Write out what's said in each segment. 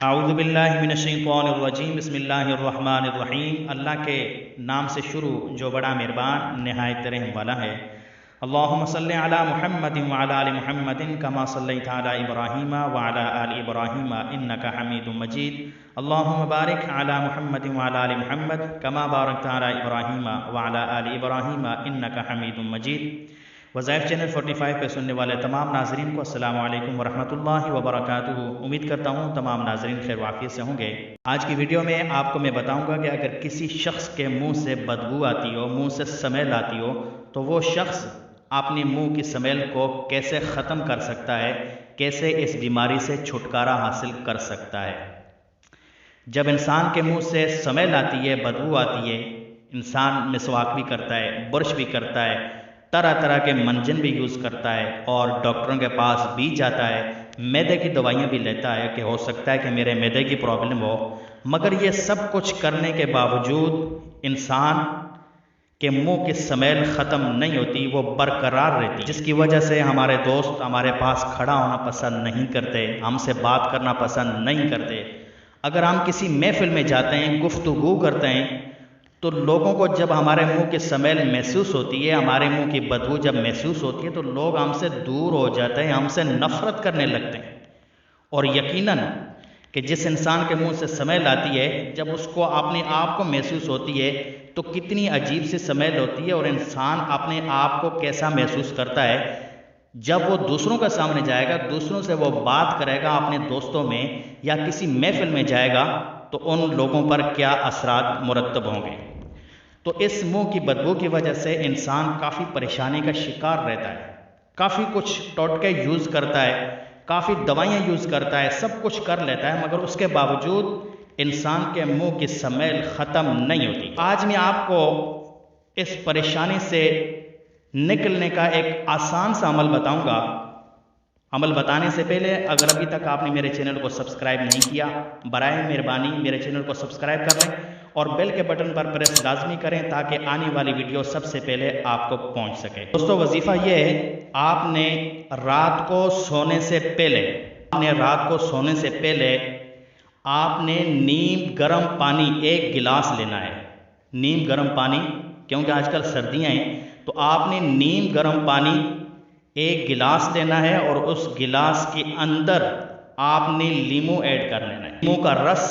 आऊज़ुबिल्लाहिमिनश्शैतानिर्रजीम बिस्मिल्लाहिर्रहमानिर्रहीम। अल्लाह के नाम से शुरू जो बड़ा मेहरबान नहायत रहम वाला है। अल्लाहुम्मा सल्लि अला मुहम्मदिन व अला आलि मुहम्मदिन कमा सल्लैता अला इब्राहीम व अला आलि इब्राहीम इन्नका हमीदुम मजीद। अल्लाहुम्मा बारिक अला मुहम्मदिन व अला आलि मुहम्मद कमा बारकता अला इब्राहीम व अला आलि इब्राहीम इन्नका हमीदुम मजीद। वज़ाइफ चैनल 45 पे सुनने वाले तमाम नाजरीन को अस्सलामु अलैकुम वरहमतुल्लाहि वबरकातुहू। उम्मीद करता हूँ तमाम नाजरीन खैर वाफ़ियत से होंगे। आज की वीडियो में आपको मैं बताऊँगा कि अगर किसी शख्स के मुंह से बदबू आती हो, मुंह से स्मेल आती हो, तो वो शख्स अपने मुंह की स्मेल को कैसे ख़त्म कर सकता है, कैसे इस बीमारी से छुटकारा हासिल कर सकता है। जब इंसान के मुंह से स्मेल आती है, बदबू आती है, इंसान मिसवाक भी करता है, ब्रश भी करता है, तरह तरह के मंजन भी यूज़ करता है और डॉक्टरों के पास भी जाता है, मैदे की दवाइयाँ भी लेता है कि हो सकता है कि मेरे मैदे की प्रॉब्लम हो। मगर ये सब कुछ करने के बावजूद इंसान के मुंह की स्मेल ख़त्म नहीं होती, वो बरकरार रहती, जिसकी वजह से हमारे दोस्त हमारे पास खड़ा होना पसंद नहीं करते, हमसे बात करना पसंद नहीं करते। अगर हम किसी महफिल में जाते हैं, गुफ्तगू करते हैं, तो लोगों को जब हमारे मुंह की स्मेल महसूस होती है, हमारे मुंह की बदबू जब महसूस होती है, तो लोग हमसे दूर हो जाते हैं, हमसे नफरत करने लगते हैं। और यकीनन कि जिस इंसान के मुंह से स्मेल आती है, जब उसको अपने आप को महसूस होती है तो कितनी अजीब सी स्मेल होती है और इंसान अपने आप को कैसा महसूस करता है। जब वो दूसरों के सामने जाएगा, दूसरों से वो बात करेगा, अपने दोस्तों में या किसी महफिल में जाएगा, तो उन लोगों पर क्या असरात मुरतब होंगे। तो इस मुंह की बदबू की वजह से इंसान काफ़ी परेशानी का शिकार रहता है, काफ़ी कुछ टोटके यूज़ करता है, काफ़ी दवाइयाँ यूज़ करता है, सब कुछ कर लेता है, मगर उसके बावजूद इंसान के मुंह की स्मेल ख़त्म नहीं होती। आज मैं आपको इस परेशानी से निकलने का एक आसान सा अमल बताऊंगा। अमल बताने से पहले अगर अभी तक आपने मेरे चैनल को सब्सक्राइब नहीं किया, बराए मेहरबानी मेरे चैनल को सब्सक्राइब कर लें और बेल के बटन पर प्रेस लाजमी करें ताकि आने वाली वीडियो सबसे पहले आपको पहुंच सके। दोस्तों, वजीफ़ा ये है, आपने रात को सोने से पहले आपने नीम गर्म पानी 1 गिलास लेना है। नीम गर्म पानी, क्योंकि आजकल सर्दियाँ हैं, तो आपने नीम गर्म पानी 1 गिलास लेना है और उस गिलास के अंदर आपने लीमू ऐड कर लेना है। लीमू का रस,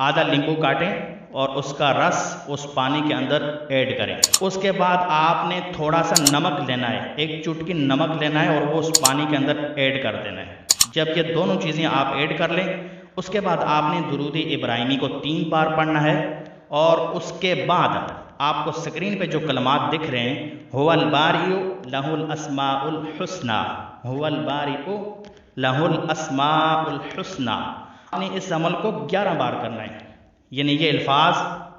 आधा नींबू काटें और उसका रस उस पानी के अंदर ऐड करें। उसके बाद आपने थोड़ा सा नमक लेना है, 1 चुटकी नमक लेना है और वो उस पानी के अंदर ऐड कर देना है। जब ये दोनों चीज़ें आप ऐड कर लें, उसके बाद आपने दुरूद इब्राहिमी को 3 बार पढ़ना है और उसके बाद आपको स्क्रीन पे जो कलमात दिख रहे हैं, हुवल बारिउ लहुल अस्माउल हुस्ना, हुवल बारिउ लहुल अस्माउल हुस्ना, आपने इस अमल को 11 बार करना है। यानी ये अल्फाज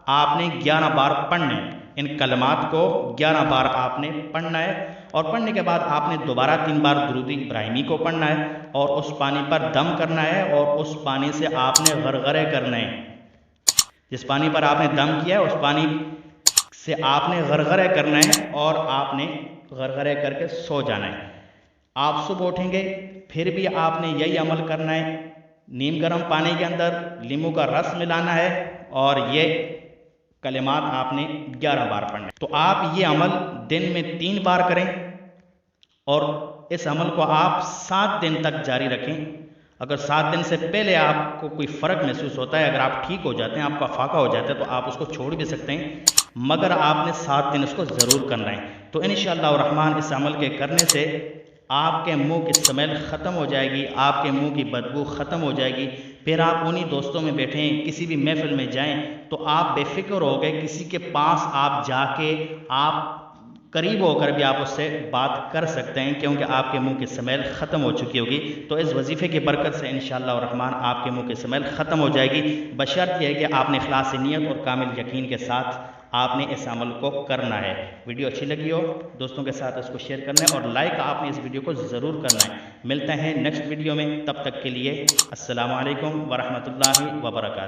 आपने 11 बार पढ़ने हैं, इन कलमात को 11 बार आपने पढ़ना है और पढ़ने के बाद आपने दोबारा 3 बार दुरूद इब्राहिमी को पढ़ना है और उस पानी पर दम करना है और उस पानी से आपने गरगरे करने हैं। जिस पानी पर आपने दम किया है उस पानी से आपने गरगरे करना है और आपने गरगरे करके सो जाना है। आप सुबह उठेंगे फिर भी आपने यही अमल करना है। नीम गर्म पानी के अंदर नींबू का रस मिलाना है और ये कलिमात आपने 11 बार पढ़ना है। तो आप ये अमल दिन में 3 बार करें और इस अमल को आप 7 दिन तक जारी रखें। अगर 7 दिन से पहले आपको कोई फ़र्क महसूस होता है, अगर आप ठीक हो जाते हैं, आपका फाका हो जाता है, तो आप उसको छोड़ भी सकते हैं, मगर आपने 7 दिन उसको ज़रूर करना है। तो इंशाअल्लाह रहमान इस अमल के करने से आपके मुंह की स्मेल ख़त्म हो जाएगी, आपके मुंह की बदबू ख़त्म हो जाएगी। फिर आप उन्हीं दोस्तों में बैठें, किसी भी महफिल में जाएं, तो आप बेफिक्र हो गए, किसी के पास आप जाके आप करीब होकर भी आप उससे बात कर सकते हैं, क्योंकि आपके मुंह की स्मेल ख़त्म हो चुकी होगी। तो इस वजीफ़े की बरकत से इंशाअल्लाह रहमान आपके मुंह की स्मेल ख़त्म हो जाएगी, बशर्त यह है कि आपने इखलास नियत और कामिल यकीन के साथ आपने इस अमल को करना है। वीडियो अच्छी लगी हो, दोस्तों के साथ इसको शेयर करना है और लाइक आपने इस वीडियो को ज़रूर करना है। मिलते हैं नेक्स्ट वीडियो में, तब तक के लिए अस्सलामु अलैकुम वरहमतुल्लाहि वबरकातुहू।